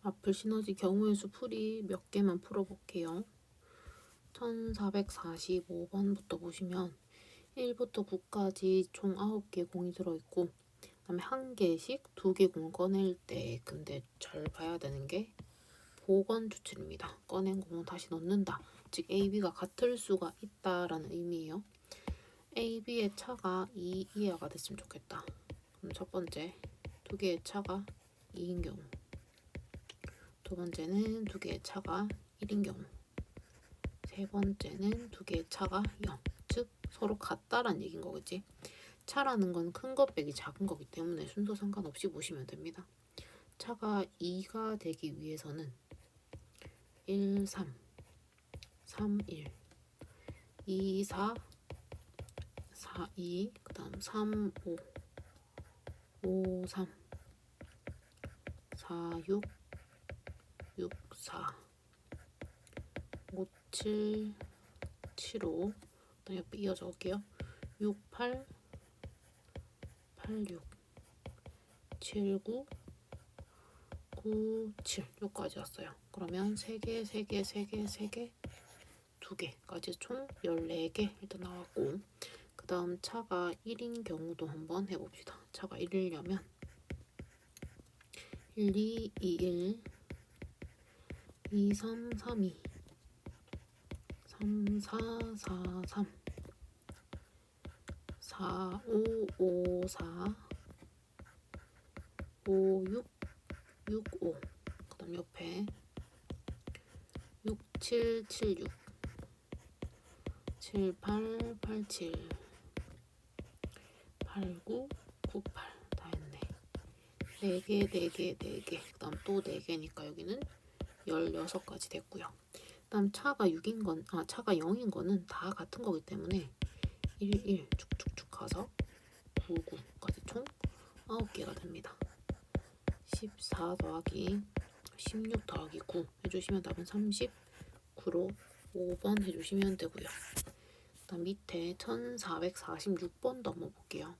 앞을 시너지 경우의 수 풀이 몇 개만 풀어볼게요. 1445번부터 보시면 1부터 9까지 총 9개 공이 들어있고 그 다음에 한 개씩 2개 공 꺼낼 때 근데 잘 봐야 되는 게 보건 추출입니다. 꺼낸 공은 다시 넣는다. 즉 AB가 같을 수가 있다라는 의미예요. AB의 차가 2 이하가 됐으면 좋겠다. 그럼 첫 번째 2개의 차가 2인 경우, 두 번째는 2개의 차가 1인 경우, 세 번째는 2개의 차가 0. 즉 서로 같다란 얘기인 거겠지. 차라는 건 큰 것 빼기 작은 거기 때문에 순서 상관없이 보시면 됩니다. 차가 2가 되기 위해서는 1, 3, 3, 1, 2, 4, 4, 2, 그 다음 3, 5, 5, 3, 4, 6, 6, 4, 5, 7, 7, 5, 그다음 옆에 이어 적을게요. 6, 8, 8, 6, 7, 9, 9, 7 여기까지 왔어요. 그러면 3개, 3개, 3개, 3개, 2개까지 총 14개 일단 나왔고, 그 다음 차가 1인 경우도 한번 해봅시다. 차가 1이려면 1, 2, 2, 1, 2, 3, 3, 2, 3, 4, 4, 3, 4, 5, 5, 4, 5, 6, 6, 5, 그 다음 옆에 6, 7, 7, 6, 7, 8, 8, 7, 8, 9, 9, 8 다 했네. 4개, 4개, 4개, 그 다음 또 4개니까 여기는 16가지 됐고요. 그 다음 차가 6인 건, 차가 0인 거는 다 같은 거기 때문에 1, 1 쭉쭉쭉 가서 9, 9까지 총 9개가 됩니다. 14 더하기 16 더하기 9 해주시면 답은 39로 5번 해주시면 되고요. 그 다음 밑에 1446번도 한번 볼게요.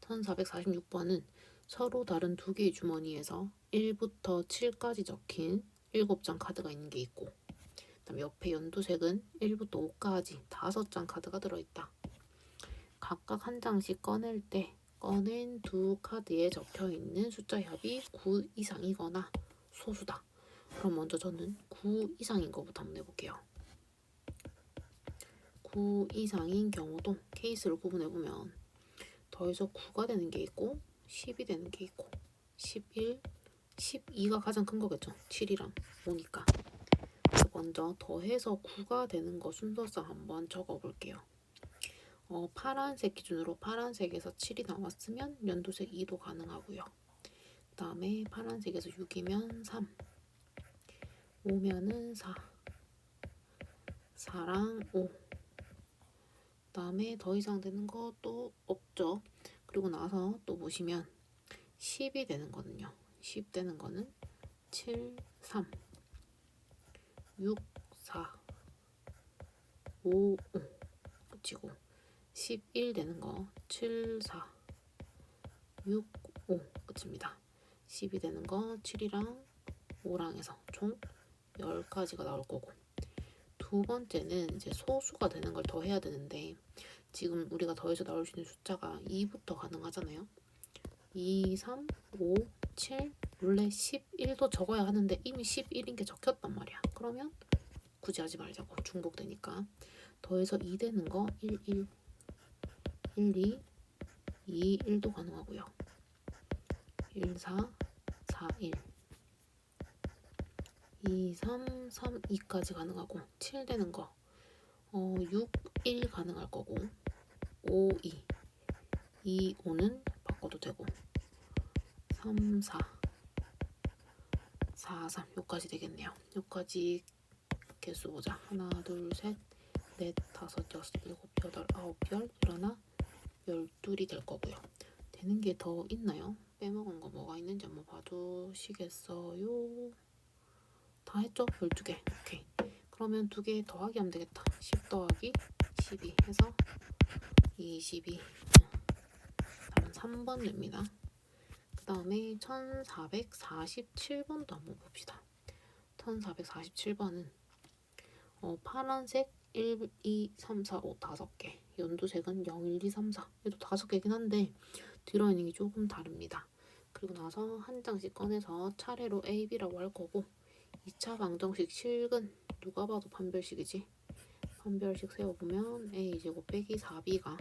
1446번은 서로 다른 2개의 주머니에서 1부터 7까지 적힌 7장 카드가 있는 게 있고, 그 다음 옆에 연두색은 1부터 5까지 5장 카드가 들어있다. 각각 한 장씩 꺼낼 때 꺼낸 2 카드에 적혀있는 숫자 합이 9 이상이거나 소수다. 그럼 먼저 저는 9 이상인 거부터 한번 해볼게요. 9 이상인 경우도 케이스를 구분해보면 더해서 9가 되는 게 있고 10이 되는 게 있고 11, 12가 가장 큰 거겠죠. 7이랑 5니까. 그래서 먼저 더해서 9가 되는 거 순서상 한번 적어볼게요. 파란색 기준으로 파란색에서 7이 나왔으면 연두색 2도 가능하고요. 그 다음에 파란색에서 6이면 3, 5면은 4, 4랑 5. 그 다음에 더 이상 되는 것도 없죠. 그리고 나서 또 보시면 10이 되는 거는요. 10 되는 거는 7, 3, 6, 4, 5, 5 끝이고, 11 되는 거 7, 4, 6, 5 끝입니다. 10이 되는 거 7이랑 5랑 해서 총 10가지가 나올 거고, 두 번째는 이제 소수가 되는 걸 더해야 되는데 지금 우리가 더해서 나올 수 있는 숫자가 2부터 가능하잖아요. 2, 3, 5, 7, 원래 11도 적어야 하는데 이미 11인 게 적혔단 말이야. 그러면 굳이 하지 말자고, 중복되니까. 더해서 2 되는 거 1, 1, 1, 2, 2, 1도 가능하고요. 1, 4, 4, 1, 2, 3, 3, 2까지 가능하고, 7 되는 거 6, 1 가능할 거고, 5, 2, 2, 5는 바꿔도 되고, 3, 4, 4, 3 여기까지 되겠네요. 여기까지 개수 보자. 하나, 둘, 셋, 넷, 다섯, 여섯, 일곱, 여덟, 아홉, 열, 열하나, 12이 될 거고요. 되는 게 더 있나요? 빼먹은 거 뭐가 있는지 한번 봐주시겠어요? 다 했죠? 12개. 오케이. 그러면 2개 더하기 하면 되겠다. 10 더하기 12 해서 22. 답은 3번 됩니다. 그 그 다음에 1447번도 한번 봅시다. 1447번은 파란색 1, 2, 3, 4, 5 5개, 연두색은 0, 1, 2, 3, 4 얘도 5개긴 한데 들어있는 게 조금 다릅니다. 그리고 나서 한 장씩 꺼내서 차례로 A, B라고 할 거고 2차 방정식 실근 누가 봐도 판별식이지. 판별식 세워보면 A제곱 빼기 4B가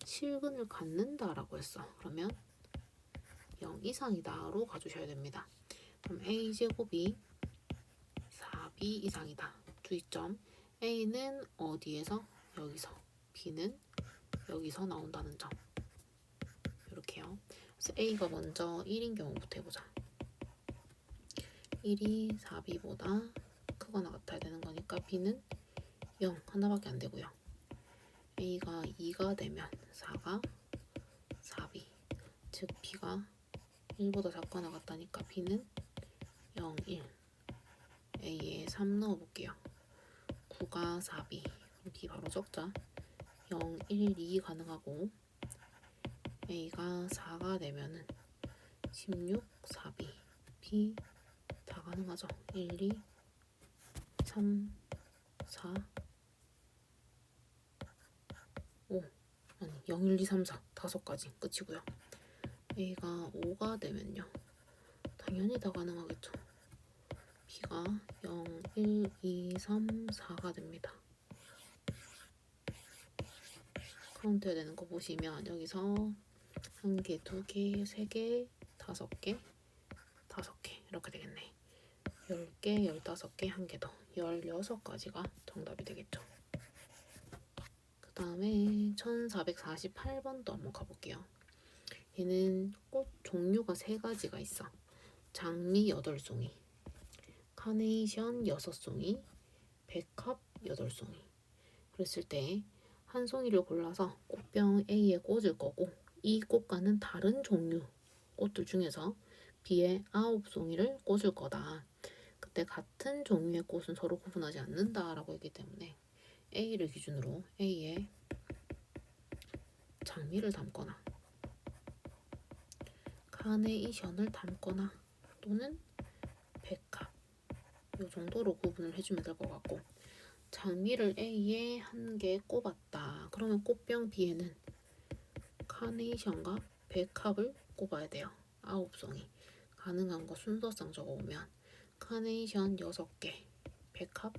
실근을 갖는다라고 했어. 그러면 0 이상이다로 가주셔야 됩니다. 그럼 A제곱이 4B 이상이다. 주의점. A는 어디에서? 여기서. B는 여기서 나온다는 점. 이렇게요. 그래서 A가 먼저 1인 경우부터 해보자. 1이 4B보다 크거나 같아야 되는 거니까 B는 0 하나밖에 안 되고요. A가 2가 되면 4가 4B. 즉 B가 1보다 작거나 같다니까 B는 0, 1. A에 3 넣어볼게요. 9가 4B. B 바로 적자. 0, 1, 2 가능하고 A가 4가 되면은 16, 4B. B 다 가능하죠. 1, 2, 3, 4, 5. 아니 0, 1, 2, 3, 4 5가지 끝이고요. A가 5가 되면요. 당연히 다 가능하겠죠. B가 0, 1, 2, 3, 4가 됩니다. 카운트해야 되는 거 보시면 여기서 1개, 2개, 3개, 5개, 5개 이렇게 되겠네. 10개, 15개, 1개 더 16가지가 정답이 되겠죠. 그 다음에 1448번도 한번 가볼게요. 얘는 꽃 종류가 3가지가 있어. 장미 8송이, 카네이션 6송이, 백합 8송이. 그랬을 때 한 송이를 골라서 꽃병 A에 꽂을 거고 이 꽃과는 다른 종류 꽃들 중에서 B에 9송이를 꽂을 거다. 그때 같은 종류의 꽃은 서로 구분하지 않는다라고 했기 때문에 A를 기준으로 A에 장미를 담거나 카네이션을 담거나 또는 백합 이 정도로 구분을 해주면 될 것 같고, 장미를 A에 1개 꼽았다. 그러면 꽃병 B에는 카네이션과 백합을 꼽아야 돼요. 9송이. 가능한 거 순서상 적어보면 카네이션 6개, 백합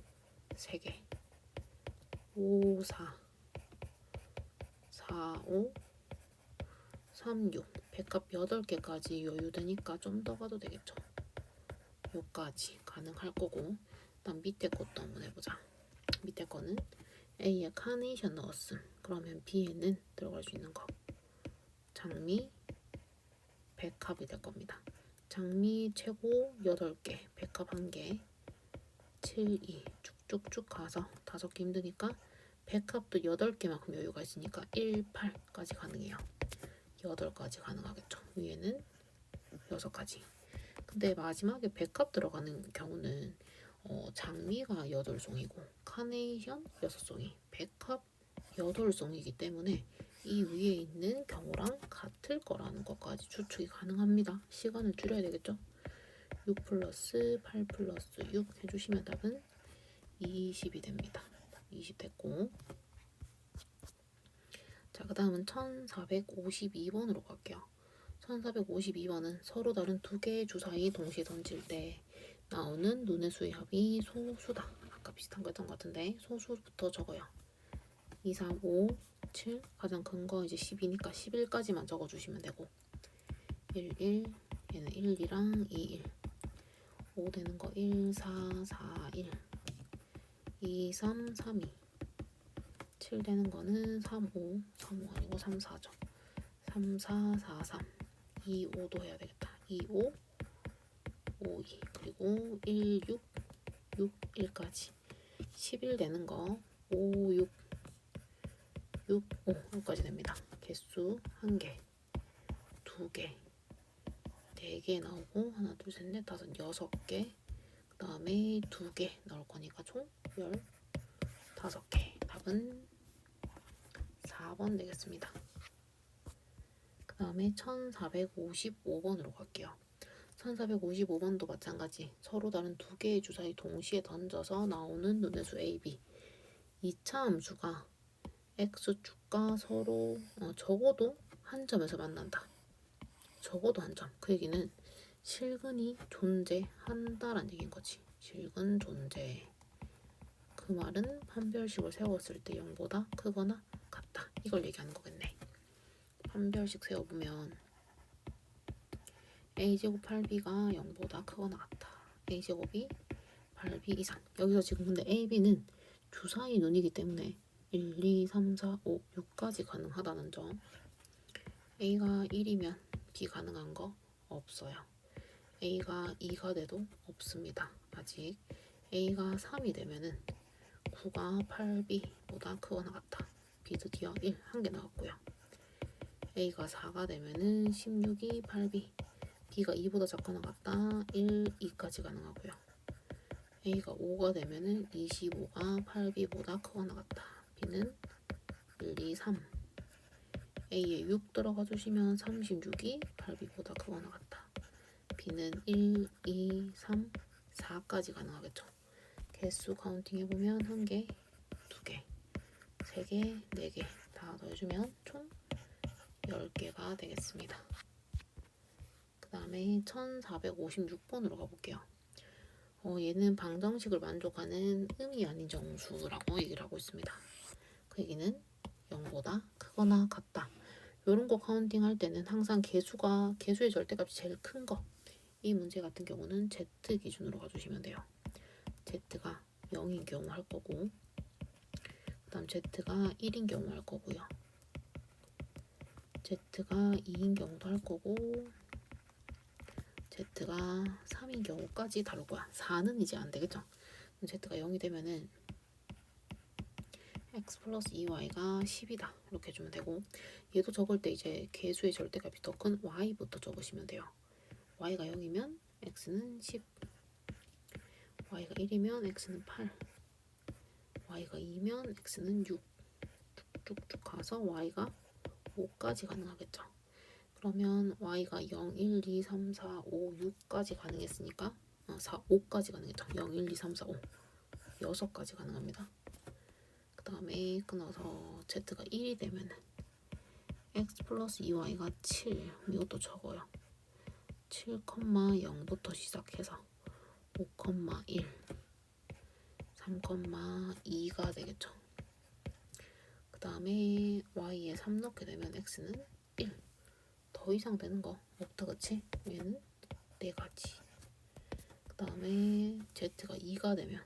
3개, 5, 4, 4, 5, 3, 6. 백합 8개까지 여유되니까 좀 더 가도 되겠죠. 여기까지 가능할 거고, 일단 밑에 것도 한번 해보자. 밑에 거는 A에 카네이션 넣었음. 그러면 B에는 들어갈 수 있는 거 장미, 백합이 될 겁니다. 장미 최고 8개, 백합 1개, 7, 2 쭉쭉쭉 가서 5개 힘드니까 백합도 8개만큼 여유가 있으니까 1, 8까지 가능해요. 8가지 가능하겠죠. 위에는 6가지. 근데 마지막에 백합 들어가는 경우는 장미가 8송이고 카네이션 6송이, 백합 8송이기 때문에 이 위에 있는 경우랑 같을 거라는 것까지 추측이 가능합니다. 시간을 줄여야 되겠죠. 6 플러스 8 플러스 6 해주시면 답은 20이 됩니다. 20 됐고, 자, 그 다음은 1452번으로 갈게요. 1452번은 서로 다른 2개의 주사위 동시에 던질 때 나오는 눈의 수의 합이 소수다. 아까 비슷한 거 했던 것 같은데 소수부터 적어요. 2, 3, 5, 7 가장 큰 거 이제 10이니까 11까지만 적어주시면 되고 1, 1 얘는 1, 2랑 2, 1 5 되는 거 1, 4, 4, 1 2, 3, 3, 2 7 되는 거는 3, 5 3, 5 아니고 3, 4죠. 3, 4, 4, 3 2, 5도 해야 되겠다. 2, 5 5, 2 그리고 1, 6 6, 1까지 11 되는 거 5, 6 6, 5 여기까지 됩니다. 개수 1개, 2개, 4개 나오고 하나, 둘, 셋, 넷, 다섯, 6개 그 다음에 2개 나올 거니까 총 15개. 답은 4번 되겠습니다. 그 그 다음에 1455번으로 갈게요. 1455번도 마찬가지. 서로 다른 두 개의 주사위 동시에 던져서 나오는 눈의 수 A, B. 2차 함수가 X축과 서로 적어도 한 점에서 만난다. 적어도 한 점. 그 얘기는 실근이 존재한다라는 얘기인 거지. 실근 존재. 그 말은 판별식을 세웠을 때 0보다 크거나 같다. 이걸 얘기하는 거겠네. 판별식 세워보면 a제곱 8b가 0보다 크거나 같다. a제곱이 8b 이상. 여기서 지금 근데 a, b는 주사위 눈이기 때문에 1, 2, 3, 4, 5, 6까지 가능하다는 점. a가 1이면 b 가능한 거 없어요. a가 2가 돼도 없습니다. 아직. a가 3이 되면은 9가 8b보다 크거나 같다. b 드디어 1 한 개 나왔고요. a가 4가 되면은 16이 8b, b가 2보다 작거나 같다. 1, 2까지 가능하고요. a가 5가 되면은 25가 8b보다 크거나 같다. b는 1, 2, 3. a에 6 들어가 주시면 36이 8b보다 크거나 같다. b는 1, 2, 3, 4까지 가능하겠죠. 개수 카운팅 해보면 1개, 2개, 3개, 4개 다 더해주면 총 10개가 되겠습니다. 그 다음에 1456번으로 가볼게요. 얘는 방정식을 만족하는 음이 아닌 정수라고 얘기를 하고 있습니다. 그 얘기는 0보다 크거나 같다. 이런 거 카운팅 할 때는 항상 개수의 절대값이 제일 큰 거. 이 문제 같은 경우는 Z 기준으로 가주시면 돼요. Z가 0인 경우 할 거고, 그 다음 Z가 1인 경우 할 거고요. Z가 2인 경우도 할 거고, Z가 3인 경우까지 다룰 거야. 4는 이제 안 되겠죠? Z가 0이 되면은 x 플러스 2y가 10이다. 이렇게 해주면 되고, 얘도 적을 때 이제 개수의 절대값이 더 큰 y부터 적으시면 돼요. y가 0이면 x는 10, y가 1이면 x는 8, y가 2면 x는 6. 쭉쭉 가서 y가 5까지 가능하겠죠. 그러면 y가 0, 1, 2, 3, 4, 5, 6까지 가능했으니까 5까지 가능했죠. 0, 1, 2, 3, 4, 5 6까지 가능합니다. 그 다음에 끊어서 z가 1이 되면 x 플러스 2y가 7. 이것도 적어요. 7,0부터 시작해서 5,1, 3,2가 되겠죠. 그 다음에 y에 3 넣게 되면 x는 1. 더 이상 되는 거 없다, 그치? 얘는 4가지. 그 다음에 z가 2가 되면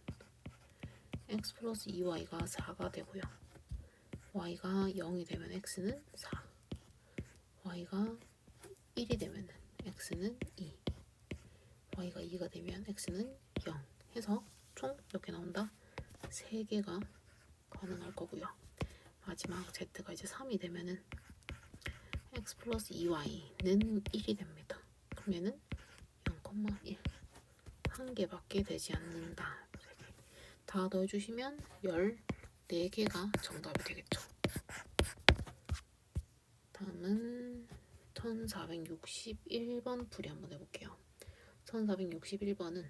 x 플러스 2y가 4가 되고요. y가 0이 되면 x는 4. y가 1이 되면 x는 2. y가 2가 되면 x는 0 해서 총 이렇게 나온다. 3개가 가능할 거고요. 마지막 z가 이제 3이 되면은 x 플러스 2y는 1이 됩니다. 그럼 얘는 0,1. 한 개밖에 되지 않는다. 다 넣어주시면 14개가 정답이 되겠죠. 다음은 1461번 풀이 한번 해볼게요. 1461번은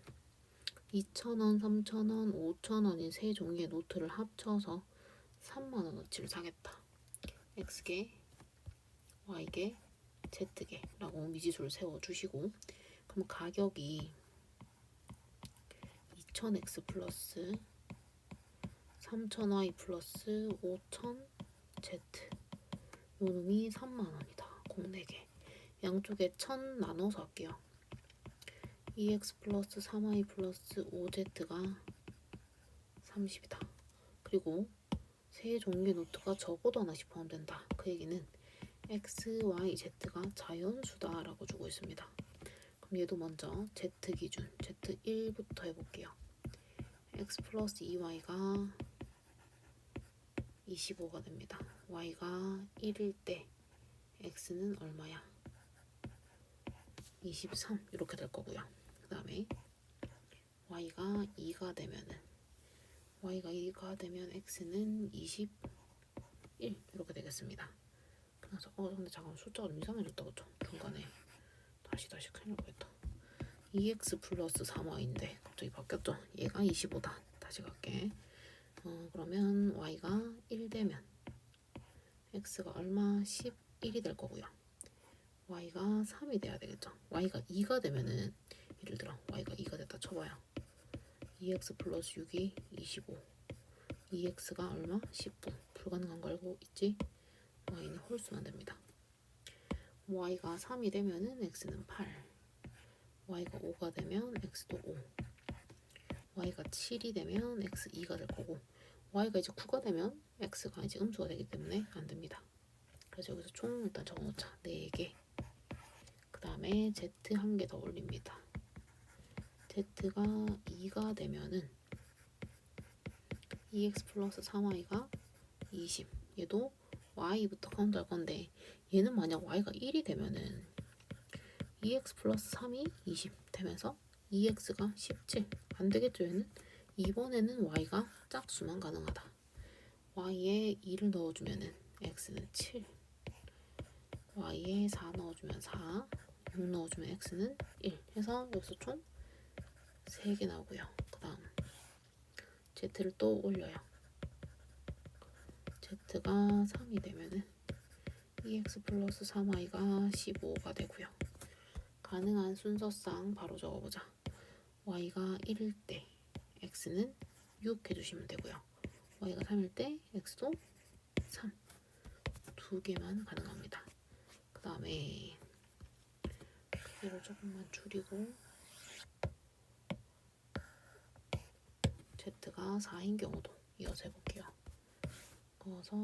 2,000원, 3,000원, 5,000원인 세 종류의 노트를 합쳐서 3만원어치를 사겠다. X개, Y개, Z개 라고 미지수를 세워주시고, 그럼 가격이 2,000X 플러스 3,000Y 플러스 5,000Z 요 놈이 3만원이다. 공 4개. 양쪽에 1,000 나눠서 할게요. 2x 플러스 3y 플러스 5z가 30이다. 그리고 세 종류의 노트가 적어도 하나씩 포함된다. 그 얘기는 x, y, z가 자연수다 라고 주고 있습니다. 그럼 얘도 먼저 z 기준 z1부터 해볼게요. x 플러스 2y가 25가 됩니다. y가 1일 때 x는 얼마야? 23 이렇게 될 거고요. 그 다음에 y가 2가 되면은 x는 21 이렇게 되겠습니다. 그래서 근데 잠깐 숫자가 좀 이상해졌다 그쵸? 중간에 다시 큰일 나겠다. 2x 플러스 3y인데 갑자기 바뀌었죠? 얘가 25다. 다시 갈게. 그러면 y가 1 되면 x가 얼마? 11이 될 거고요. y가 3이 돼야 되겠죠. y가 2가 되면은 예를 들어 y가 2가 됐다 쳐봐요. 2x 플러스 6이 25. 2x가 얼마? 19. 불가능한 거 알고 있지? y는 홀수만 됩니다. y가 3이 되면은 x는 8. y가 5가 되면 x도 5. y가 7이 되면 x 2가 될 거고, y가 이제 9가 되면 x가 이제 음수가 되기 때문에 안 됩니다. 그래서 여기서 총 일단 적어놓자. 4개. 그 다음에 z 한 개 더 올립니다. z가 2가 되면은 2x 플러스 3y가 20. 얘도 y부터 카운트할 건데, 얘는 만약 y가 1이 되면은 2x 플러스 3이 20 되면서 2x가 17. 안 되겠죠, 얘는? 이번에는 y가 짝수만 가능하다. y에 2를 넣어주면은 x는 7. y에 4 넣어주면 4. 6 넣어주면 x는 1. 해서 여기서 총 3개 나오고요. 그 다음 z를 또 올려요. z가 3이 되면은 2x 플러스 3y가 15가 되고요. 가능한 순서상 바로 적어보자. y가 1일 때 x는 6 해주시면 되고요. y가 3일 때 x도 3. 두 개만 가능합니다. 그 다음에 크기를 조금만 줄이고 z가 4인 경우도 이어서 해볼게요. 그래서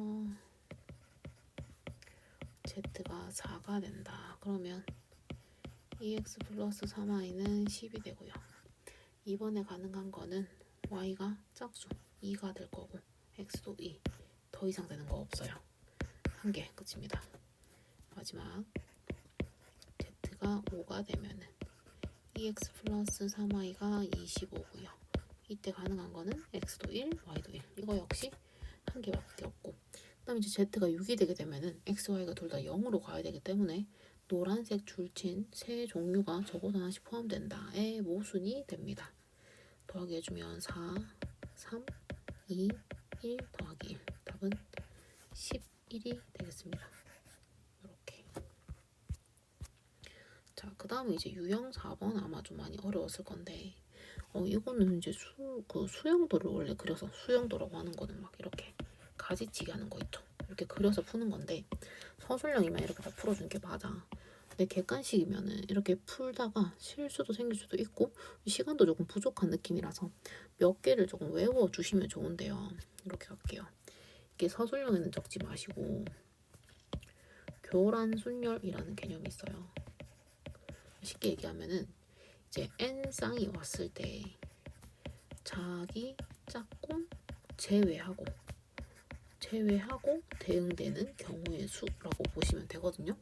z가 4가 된다. 그러면 2x 플러스 3y는 10이 되고요. 이번에 가능한 거는 y가 짝수 2가 될 거고 x도 2. 더 이상 되는 거 없어요. 한 개 끝입니다. 마지막 z가 5가 되면은 2x 플러스 3y가 25고요. 이때 가능한 거는 x도 1, y도 1. 이거 역시 한 개밖에 없고, 그 다음에 이제 z가 6이 되게 되면은 x, y가 둘 다 0으로 가야 되기 때문에 노란색 줄친 세 종류가 적어도 하나씩 포함된다의 모순이 됩니다. 더하기 해주면 4, 3, 2, 1 더하기 1. 답은 11이 되겠습니다. 이렇게. 자, 그 다음에 이제 유형 4번 아마 좀 많이 어려웠을 건데, 이거는 이제 수영도를 원래 그려서, 수영도라고 하는 거는 막 이렇게 가지치기 하는 거 있죠. 이렇게 그려서 푸는 건데, 서술형이면 이렇게 다 풀어주는 게 맞아. 근데 객관식이면은 이렇게 풀다가 실수도 생길 수도 있고 시간도 조금 부족한 느낌이라서 몇 개를 조금 외워주시면 좋은데요. 이렇게 할게요. 이게 서술형에는 적지 마시고 교란순열이라는 개념이 있어요. 쉽게 얘기하면은 이제 n쌍이 왔을 때 자기 짝꿍 제외하고 대응되는 경우의 수라고 보시면 되거든요.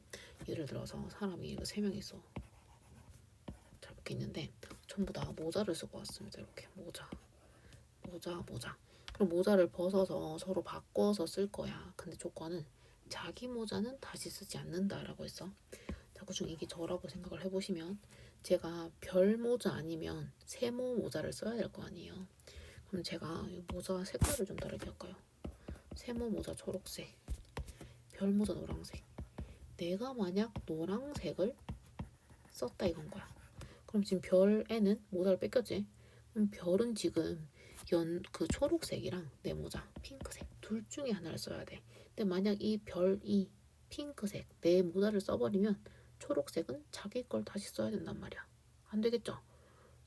예를 들어서 사람이 3명 있어. 잘 먹겠는데 전부 다 모자를 쓰고 왔습니다. 이렇게 모자. 그럼 모자를 벗어서 서로 바꿔서 쓸 거야. 근데 조건은 자기 모자는 다시 쓰지 않는다라고 했어. 자, 그중 이게 저라고 생각을 해보시면 제가 별 모자 아니면 세모 모자를 써야 될 거 아니에요. 그럼 제가 모자 색깔을 좀 다르게 할까요? 세모 모자 초록색, 별 모자 노란색. 내가 만약 노란색을 썼다 이건 거야. 그럼 지금 별에는 모자를 뺏겼지? 그럼 별은 지금 그 초록색이랑 내 모자 핑크색 둘 중에 하나를 써야 돼. 근데 만약 이 별이 핑크색 내 모자를 써버리면 초록색은 자기 걸 다시 써야 된단 말이야. 안 되겠죠?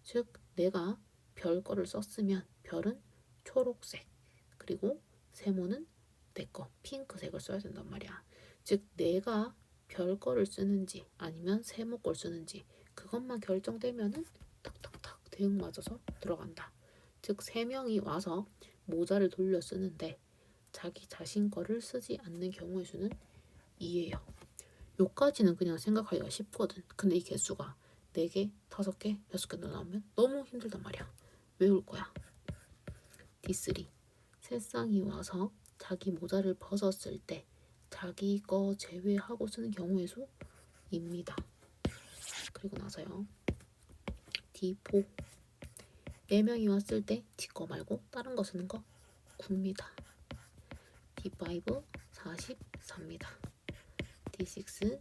즉 내가 별 거를 썼으면 별은 초록색 그리고 세모는 내 거 핑크색을 써야 된단 말이야. 즉 내가 별 거를 쓰는지 아니면 세모 걸 쓰는지 그것만 결정되면은 탁탁탁 대응 맞아서 들어간다. 즉 3명이 와서 모자를 돌려 쓰는데 자기 자신 거를 쓰지 않는 경우의 수는 2예요. 요까지는 그냥 생각하기가 쉽거든. 근데 이 개수가 4개, 5개, 6개 나오면 너무 힘들단 말이야. 외울 거야. D3. 세 쌍이 와서 자기 모자를 벗었을 때 자기 거 제외하고 쓰는 경우의 수입니다. 그리고 나서요. D4 4명이 왔을 때 지 거 말고 다른 거 쓰는 거 9입니다. D5 44입니다. D6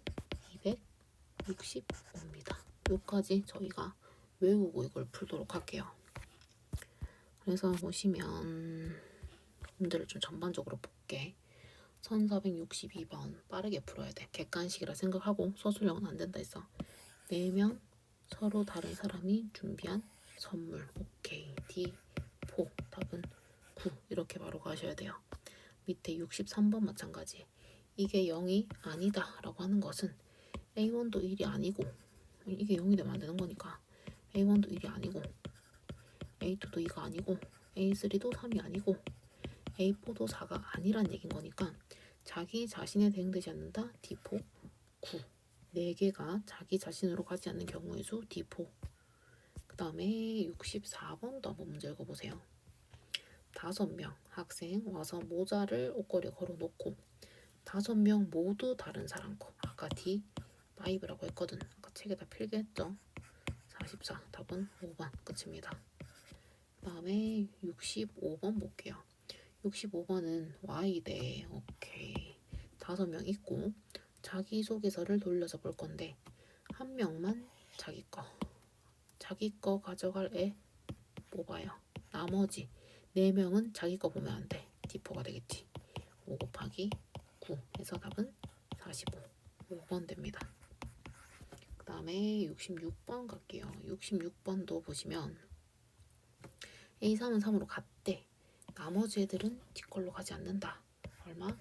265입니다. 여기까지 저희가 외우고 이걸 풀도록 할게요. 그래서 보시면 문제를 좀 전반적으로 볼게. 1462번 빠르게 풀어야 돼. 객관식이라 생각하고 서술형은 안 된다 했어. 4명 서로 다른 사람이 준비한 선물. 오케이. D4 답은 9 이렇게 바로 가셔야 돼요. 밑에 63번 마찬가지. 이게 0이 아니다 라고 하는 것은 A1도 1이 아니고 이게 0이 되면 안 되는 거니까 A1도 1이 아니고 A2도 2가 아니고 A3도 3이 아니고 A4도 4가 아니란 얘긴 거니까 자기 자신에 대응되지 않는다. D4 9 4개가 자기 자신으로 가지 않는 경우의 수 D4. 그 다음에 64번도 한번 문제 읽어보세요. 5명 학생 와서 모자를 옷걸이에 걸어놓고 5명 모두 다른 사람 거. 아까 D5라고 했거든. 아까 책에다 필기했죠. 44 답은 5번 끝입니다. 그 다음에 65번 볼게요. 65번은 Y대. 오케이. 5명 있고 자기소개서를 돌려서 볼 건데 한 명만 자기 거 가져갈 애 뽑아요. 나머지 4명은 자기 거 보면 안 돼. D4가 되겠지. 5 곱하기 9 해서 답은 45. 5번 됩니다. 그 다음에 66번 갈게요. 66번도 보시면 A3은 3으로 갔대. 나머지 애들은 D걸로 가지 않는다. 얼마?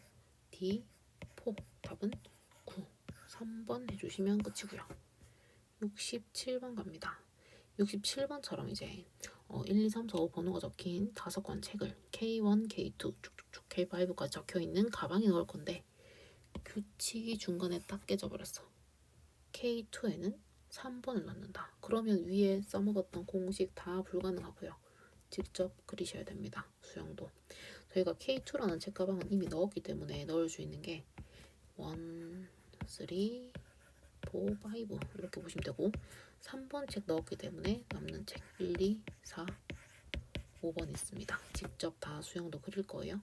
D4. 답은 9. 3번 해주시면 끝이고요. 67번 갑니다. 67번처럼 이제 1, 2, 3, 4, 5 번호가 적힌 5권 책을 K1, K2, 쭉쭉쭉 K5까지 적혀있는 가방에 넣을 건데 규칙이 중간에 딱 깨져버렸어. K2에는 3번을 넣는다. 그러면 위에 써먹었던 공식 다 불가능하고요. 직접 그리셔야 됩니다. 수영도. 저희가 K2라는 책가방은 이미 넣었기 때문에 넣을 수 있는 게 1, 3, 4, 5 이렇게 보시면 되고 3번 책 넣었기 때문에 남는 책 1, 2, 4, 5번 있습니다. 직접 다 수영도 그릴 거예요.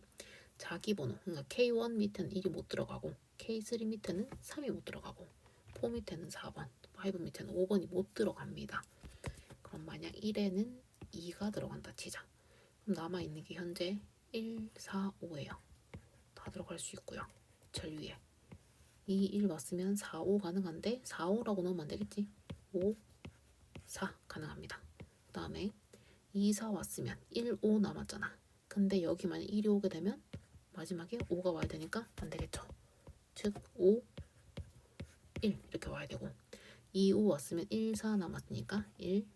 자기 번호, 그러니까 K1 밑에는 1이 못 들어가고 K3 밑에는 3이 못 들어가고 4 밑에는 4번, 5 밑에는 5번이 못 들어갑니다. 그럼 만약 1에는 2가 들어간다 치자. 그럼 남아있는 게 현재 1, 4, 5예요. 다 들어갈 수 있고요. 제일 위에 2, 1 왔으면 4, 5 가능한데 4, 5라고 넣으면 안 되겠지? 5, 4 가능합니다. 그 다음에 2, 4 왔으면 1, 5 남았잖아. 근데 여기만 1이 오게 되면 마지막에 5가 와야 되니까 안 되겠죠. 즉 5, 1 이렇게 와야 되고 2, 5 왔으면 1, 4 남았으니까 1,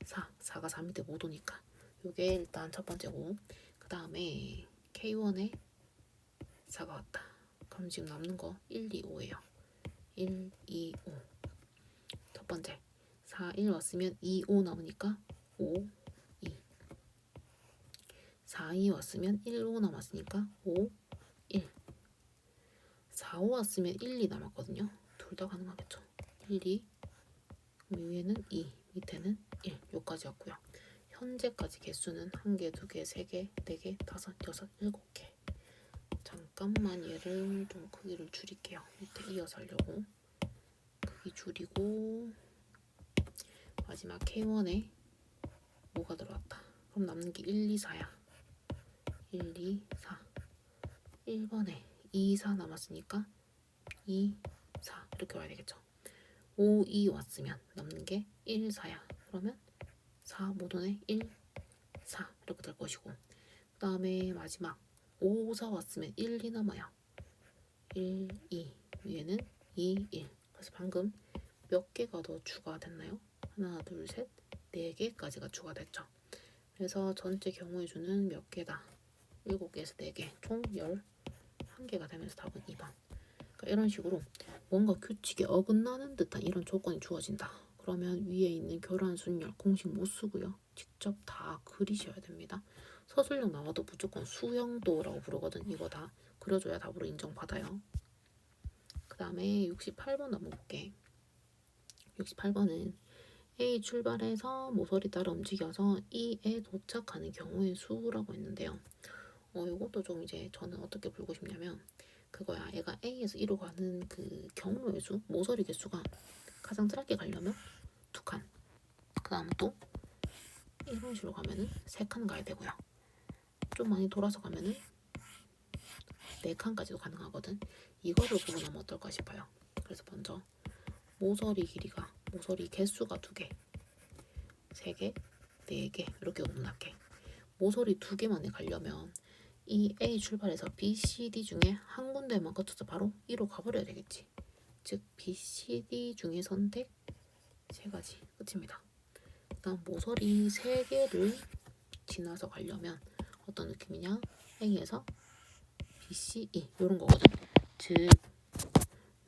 4, 4가 4 밑에 못 오니까 요게 일단 첫 번째고 그 다음에 K1에 4가 왔다. 그럼 지금 남는 거 1, 2, 5예요. 1, 2, 5 첫 번째 4, 1 왔으면 2, 5 남으니까 5, 2 4, 2 왔으면 1, 5 남았으니까 5, 1 4, 5 왔으면 1, 2 남았거든요. 둘 다 가능하겠죠. 1, 2 위에는 2 밑에는 1 여기까지 왔고요. 현재까지 개수는 1개, 2개, 3개, 4개, 5, 6, 7개. 잠깐만 얘를 좀 크기를 줄일게요. 밑에 이어서 하려고 크기 줄이고 마지막 K1에 5가 들어왔다. 그럼 남는 게 1, 2, 4야. 1, 2, 4 1번에 2, 4 남았으니까 2, 4 이렇게 와야 되겠죠. 5, 2 왔으면 남는 게 1, 4야. 그러면 4 모돈에 1, 4 이렇게 될 것이고 그 다음에 마지막 5, 4 왔으면 1, 2 남아요. 1, 2 위에는 2, 1 그래서 방금 몇 개가 더 추가됐나요? 하나, 둘, 셋, 4개까지가 추가됐죠. 그래서 전체 경우의 수는 몇 개다? 7개에서 4개 총 11개가 되면서 답은 2번. 그러니까 이런 식으로 뭔가 규칙에 어긋나는 듯한 이런 조건이 주어진다. 그러면 위에 있는 교란 순열 공식 못 쓰고요. 직접 다 그리셔야 됩니다. 서술형 나와도 무조건 수형도라고 부르거든. 이거 다 그려줘야 답으로 인정받아요. 그 다음에 68번 한번 볼게. 68번은 A 출발해서 모서리 따라 움직여서 E에 도착하는 경우의 수라고 했는데요. 이것도 좀 이제 저는 어떻게 풀고 싶냐면 그거야. 애가 A에서 E로 가는 그 경우의 수, 모서리 개수가 가장 짧게 가려면 2칸. 그 다음 또 이런 식으로 가면은 3칸 가야 되고요. 좀 많이 돌아서 가면은 4칸까지도 가능하거든. 이거를 구분하면 어떨까 싶어요. 그래서 먼저 모서리 길이가, 모서리 개수가 2개, 3개, 4개 이렇게 구분할게. 모서리 2개만에 가려면 이 A 출발해서 B, C, D 중에 한 군데만 거쳐서 바로 E로 가버려야 되겠지. 즉 B, C, D 중에 선택 3가지 끝입니다. 그다음 모서리 3개를 지나서 가려면 어떤 느낌이냐? A에서 B, C, E 이런 거거든. 즉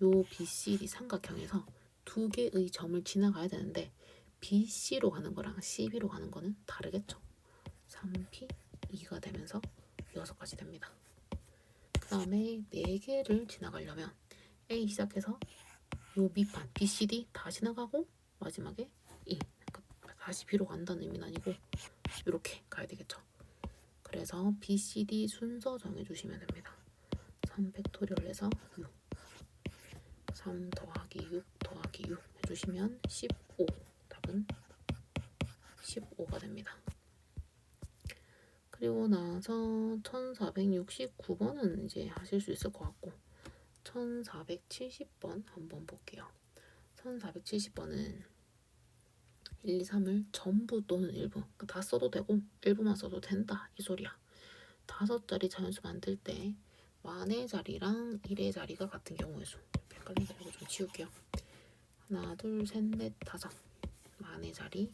요 B, C, D 삼각형에서 2개의 점을 지나가야 되는데 B, C로 가는 거랑 C, B로 가는 거는 다르겠죠. 3P, 2가 되면서 6가지 됩니다. 그 다음에 4개를 지나가려면 A 시작해서 요 밑판 B, C, D 다 지나가고 마지막에 E. 그러니까 다시 B로 간다는 의미는 아니고 이렇게 가야 되겠죠. 그래서 B, C, D 순서 정해주시면 됩니다. 3팩토리얼에서 6, 3 더하기 6 더하기 6 해주시면 15. 답은 15가 됩니다. 그리고 나서 1469번은 이제 하실 수 있을 것 같고 1470번 한번 볼게요. 1470번은 1, 2, 3을 전부 또는 일부 다 써도 되고 일부만 써도 된다 이 소리야. 5자리 자연수 만들 때 만의 자리랑 1의 자리가 같은 경우의 수. 헷갈린 거 이거 좀 지울게요. 하나, 둘, 셋, 넷, 5. 만의 자리,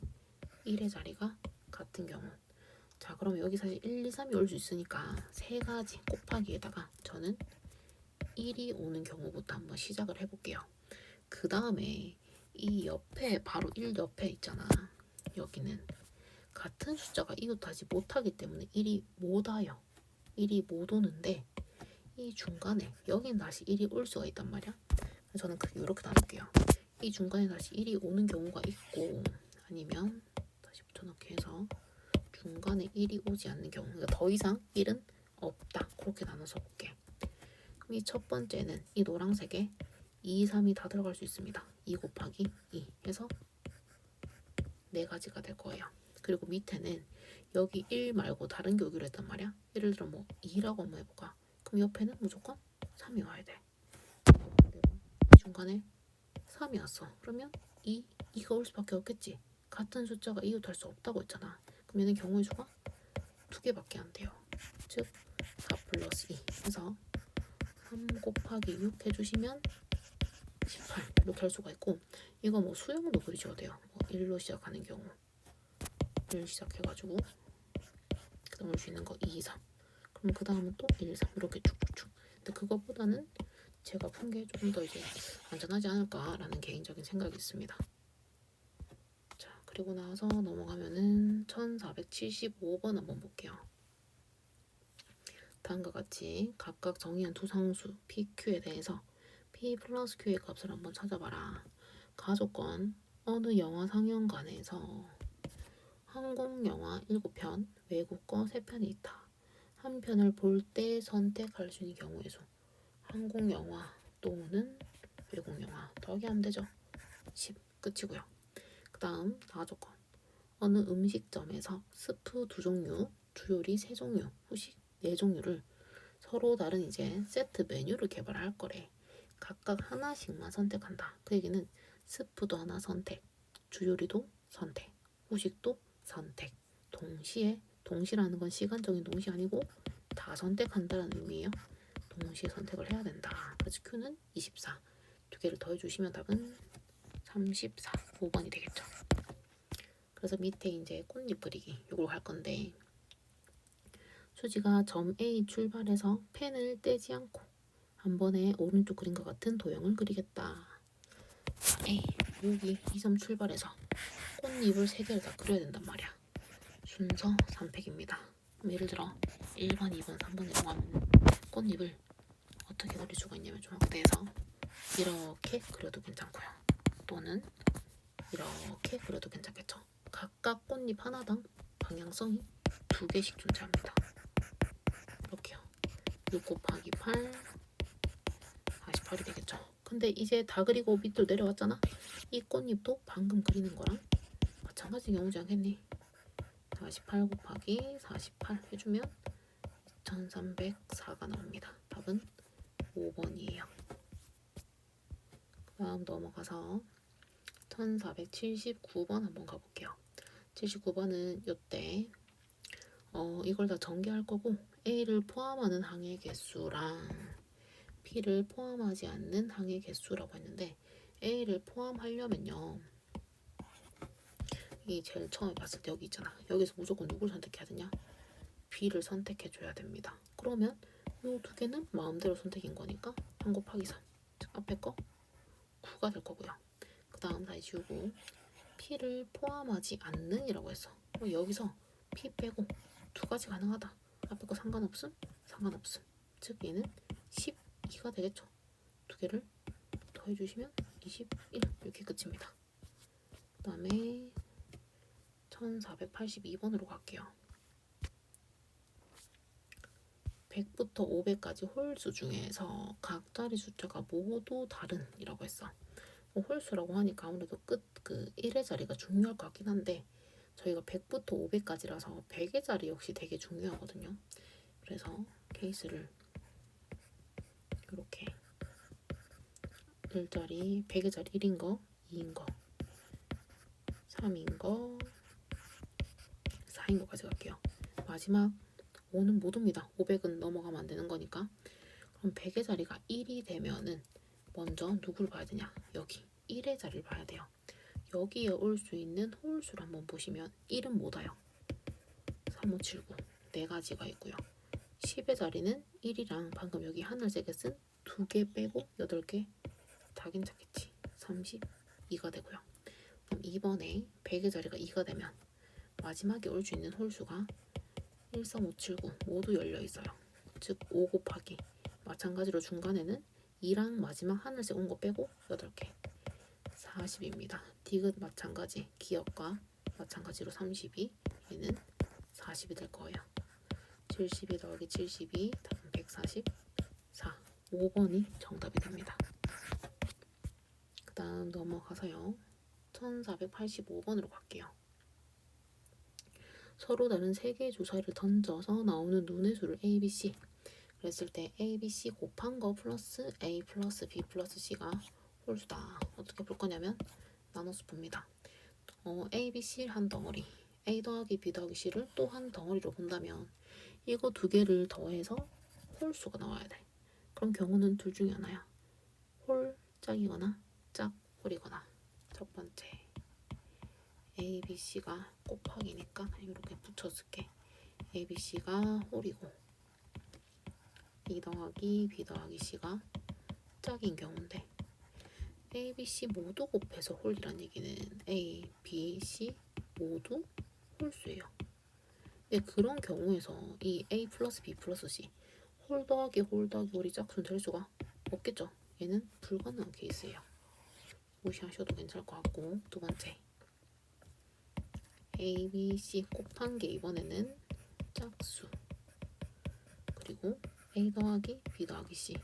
1의 자리가 같은 경우. 자, 그럼 여기 사실 1, 2, 3이 올 수 있으니까 3가지 곱하기에다가 저는 1이 오는 경우부터 한번 시작을 해볼게요. 그 다음에 이 옆에 바로 1 옆에 있잖아. 여기는 같은 숫자가 이웃하지 못하기 때문에 1이 못 와요. 1이 못 오는데 이 중간에 여긴 다시 1이 올 수가 있단 말이야. 저는 이렇게 나눌게요. 이 중간에 다시 1이 오는 경우가 있고 아니면 다시 붙여넣기 해서 중간에 1이 오지 않는 경우, 그러니까 더 이상 1은 없다. 그렇게 나눠서 볼게. 그럼 이 첫 번째는 이 노란색에 2, 3이 다 들어갈 수 있습니다. 2 곱하기 2 해서 4가지가 될 거예요. 그리고 밑에는 여기 1 말고 다른 게 오기로 했단 말이야. 예를 들어 뭐 2라고 한번 해볼까? 그럼 옆에는 무조건 3이 와야 돼. 이 중간에 3이 왔어. 그러면 2가 올 수밖에 없겠지. 같은 숫자가 이웃할 수 없다고 했잖아. 그럼 얘는 경우의 수가 2개밖에 안 돼요. 즉 4 플러스 2 해서 3 곱하기 6 해주시면 18 이렇게 할 수가 있고 이거 뭐 수형도 그리셔도 돼요. 뭐 1로 시작하는 경우 1 시작해가지고 그 다음 올 수 있는 거 2, 3 그럼 그 다음은 또 1, 3 이렇게 쭉쭉쭉. 근데 그거보다는 제가 푼 게 조금 더 이제 안전하지 않을까라는 개인적인 생각이 있습니다. 자, 그리고 나서 넘어가면은 1475번 한번 볼게요. 다음과 같이 각각 정의한 두 상수 PQ에 대해서 P 플러스 Q의 값을 한번 찾아봐라. 가족권 어느 영화 상영관에서 한국 영화 7편, 외국 거 3편이 있다. 한 편을 볼 때 선택할 수 있는 경우의 수. 한국 영화 또는 외국 영화 더하기하면 되죠. 10 끝이고요. 그 다음 가족권 어느 음식점에서 스프 2종류, 주요리 3종류, 후식 4종류를 서로 다른 이제 세트 메뉴를 개발할 거래. 각각 하나씩만 선택한다. 그 얘기는 스프도 하나 선택, 주요리도 선택, 후식도 선택. 동시라는 건 시간적인 동시 아니고 다 선택한다는 의미예요. 동시에 선택을 해야 된다. 그래서 Q는 24. 2개를 더해주시면 답은 34. 5번이 되겠죠. 그래서 밑에 이제 꽃잎 그리기 이걸 할 건데 수지가 점 A 출발해서 펜을 떼지 않고 한 번에 오른쪽 그림과 같은 도형을 그리겠다. A 여기 이 점 출발해서 꽃잎을 3개를 다 그려야 된단 말이야. 순서 3팩입니다. 예를 들어 1번, 2번, 3번 이라고 하면 꽃잎을 어떻게 그릴 수가 있냐면 좀 확대해서 이렇게 그려도 괜찮고요. 또는 이렇게 그려도 괜찮겠죠. 각각 꽃잎 하나당 방향성이 2개씩 존재합니다. 이렇게요. 6 곱하기 8 48이 되겠죠. 근데 이제 다 그리고 밑으로 내려왔잖아. 이 꽃잎도 방금 그리는 거랑 마찬가지 경우지 않겠니? 48 곱하기 48 해주면 2304가 나옵니다. 답은 5번이에요. 다음 넘어가서 1479번 한번 가볼게요. 79번은 요때 이걸 다 전개할 거고 A를 포함하는 항의 개수랑 B를 포함하지 않는 항의 개수라고 했는데 A를 포함하려면요. 이 제일 처음에 봤을 때 여기 있잖아. 여기서 무조건 누굴 선택해야 되냐? B를 선택해 줘야 됩니다. 그러면 이 두 개는 마음대로 선택인 거니까 3 곱하기 3. 즉 앞에 거 9가 될 거고요. 그 다음 다시 지우고 P를 포함하지 않는 이라고 했어. 여기서 P 빼고 2가지 가능하다. 앞에 거 상관없음? 상관없음. 즉 얘는 12가 되겠죠. 2개를 더해주시면 21 이렇게 끝입니다. 그 다음에 1482번으로 갈게요. 100부터 500까지 홀수 중에서 각 자리 숫자가 모두 다른 이라고 했어. 홀수라고 하니까 아무래도 끝 그 1의 자리가 중요할 것 같긴 한데 저희가 100부터 500까지라서 100의 자리 역시 되게 중요하거든요. 그래서 케이스를 이렇게 1자리 100의 자리 1인 거 2인 거 3인 거 4인 거까지 갈게요. 마지막 5는 못 옵니다. 500은 넘어가면 안 되는 거니까. 그럼 100의 자리가 1이 되면은 먼저 누굴 봐야 되냐? 여기 1의 자리를 봐야 돼요. 여기에 올 수 있는 홀수를 한번 보시면 1은 못 와요. 3, 5, 7, 9 4가지가 있고요. 10의 자리는 1이랑 방금 여기 하늘색에 쓴 2개 빼고 8개 다 괜찮겠지. 32가 되고요. 그럼 2번에 100의 자리가 2가 되면 마지막에 올 수 있는 홀수가 1, 3, 5, 7, 9 모두 열려 있어요. 즉 5 곱하기 마찬가지로 중간에는 2랑 마지막 하늘색 온 거 빼고 8개 40입니다. 디귿 마찬가지 기억과 마찬가지로 32 얘는 40이 될 거예요. 72 더하기 72 답은 144 5번이 정답이 됩니다. 그 다음 넘어가서요. 1485번으로 갈게요. 서로 다른 3개의 주사위를 던져서 나오는 눈의 수를 A, B, C 그랬을 때 A, B, C 곱한 거 플러스 A 플러스 B 플러스 C가 홀수다. 어떻게 볼 거냐면 나눠서 봅니다. A, B, C 한 덩어리 A 더하기 B 더하기 C를 또 한 덩어리로 본다면 이거 2개를 더해서 홀수가 나와야 돼. 그럼 경우는 둘 중에 하나야. 홀짝이거나 짝홀이거나. 첫 번째 A, B, C가 곱하기니까 이렇게 붙여줄게. A, B, C가 홀이고 B 더하기 B 더하기 C가 짝인 경우인데 A, B, C 모두 곱해서 홀이란 얘기는 A, B, C 모두 홀수예요. 근데 그런 경우에서 이 A 플러스 B 플러스 C 홀 더하기 홀이 짝수는 될 수가 없겠죠. 얘는 불가능한 케이스예요. 무시하셔도 괜찮을 것 같고 두 번째 A, B, C 곱한 게 이번에는 짝수 그리고 A 더하기 B 더하기 C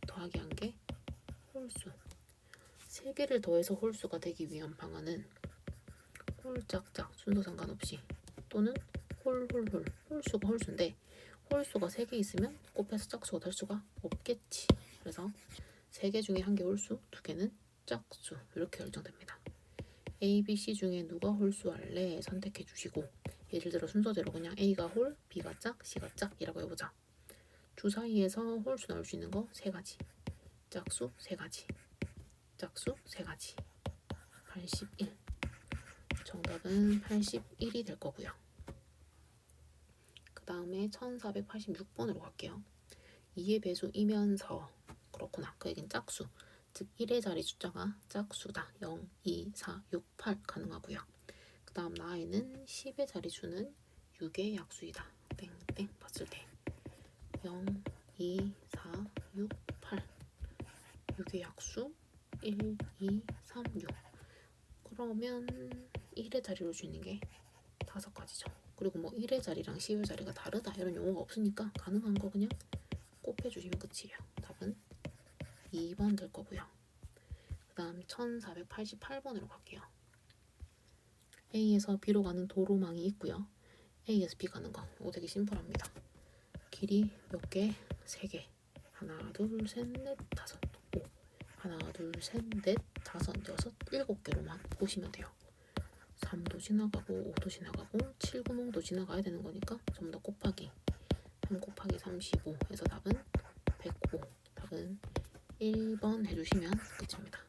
더하기 한 게 홀수 3개를 더해서 홀수가 되기 위한 방안은 홀짝짝 순서 상관없이 또는 홀수가 홀수인데 홀수가 3개 있으면 곱해서 짝수가 될 수가 없겠지. 그래서 3개 중에 1개 홀수 2개는 짝수 이렇게 결정됩니다. A, B, C 중에 누가 홀수할래 선택해 주시고 예를 들어 순서대로 그냥 A가 홀, B가 짝, C가 짝이라고 해보자. 주사위에서 홀수 나올 수 있는 거 3가지 짝수 3가지 짝수 3가지 81 정답은 81이 될 거고요. 그 다음에 1486번으로 갈게요. 2의 배수이면서 그렇구나. 그 얘기는 즉 1의 자리 숫자가 짝수다. 0, 2, 4, 6, 8 가능하고요. 그 다음 나에는 10의 자리 수는 6의 약수이다. 땡땡 봤을 때 0, 2, 4, 6, 8 6의 약수 1, 2, 3, 6 그러면 1의 자리로 주는 게 5가지죠. 그리고 뭐 1의 자리랑 10의 자리가 다르다 이런 용어가 없으니까 가능한 거 그냥 곱해주시면 끝이에요. 답은 2번 될 거고요. 그 다음 1488번으로 갈게요. A에서 B로 가는 도로망이 있고요. A에서 B 가는 거 이거 되게 심플합니다. 길이 몇 개? 3개. 하나, 둘, 셋, 넷, 다섯, 5. 하나, 둘, 셋, 넷, 다섯, 여섯, 7개로만 보시면 돼요. 3도 지나가고 5도 지나가고 7, 9도 지나가야 되는 거니까 전부 다 곱하기 3 곱하기 35 해서 답은 105. 답은 1번 해주시면 끝입니다.